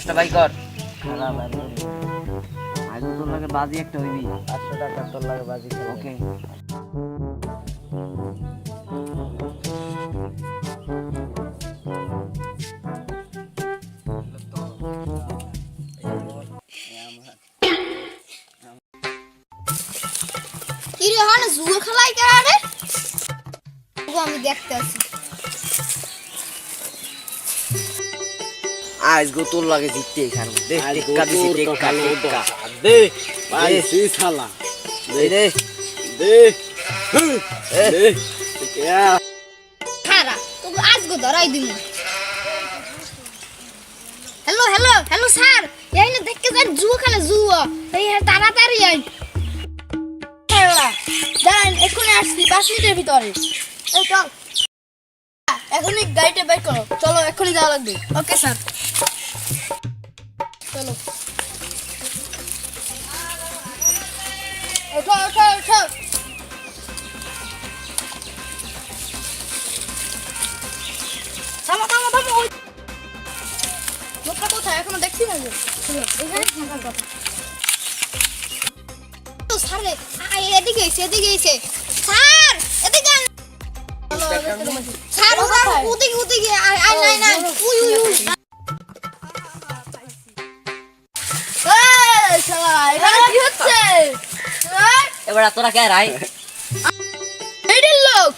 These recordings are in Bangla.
5টা বাই কর। খারাপ আর আজ তোর লাগে বাজি একটা হইবি। 500 টাকা তোর লাগে বাজি খেলে। ওকে কি রে হন জুয়া খেলাই করা রে ও আমি দেখতে আছি আজ গো তোর লাগে জিততে এখানে দে টেক্কা দিছি টেক্কা দে ভাই সি শালা দে দে দে দে क्या খারা তো আজ গো ধরাই দিমু হ্যালো হ্যালো হ্যালো স্যার এই না দেখতে যান জুয়া খেলে জুয়া এই তাড়াতাড়ি আই খেলা দাঁড়ান এক্ষুনি আসছি 5 মিনিটের ভিতরে এই চল এখনই গাড়িটা বের করো চলো এক্ষুনি যাওয়া লাগবে ওকে স্যার চলো ওঠো ওঠো ওঠো থামো থামো থামো ওই লোকটা কোথায় এখনো দেখছি না যে এখানে থাকার কথা তো স্যার এদিকে এসে স্যার এদিকে আন। স্যার ওদিকে আই নাই উই এই শালা এখানে কি হচ্ছে এবার তোরা কে রাই এইডের লোক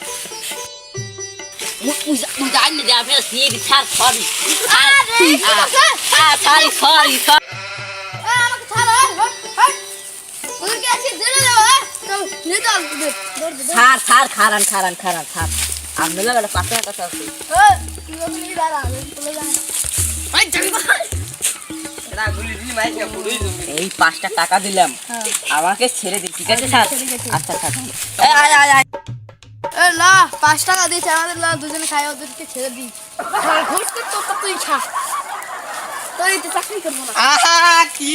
মুই জানি যে আমি সিএডি স্যার সরি আরে কি কথা সরি সরি আমাকে ছাড়ো ওদেরকে আছে জেলে দাও চল নিয়ে চল দৌড় স্যার খারান স্যার আমি না বলে 5 টাকা আছে তুই ওখানে দাঁড়া চলে যা ভাই জানবা এরা গুলি দি ভাই কে পুরোই এই 5টা টাকা দিলাম আমাকে ছেড়ে দিই ঠিক আছে স্যার আচ্ছা এই আয় এ লা 5 টাকা দিয়েছে আমাদের লা দুজনে খাই ওদেরকে ছেড়ে দিই ঘুষ তো তুই খা তোর এই চাকরি করবো না আহা কি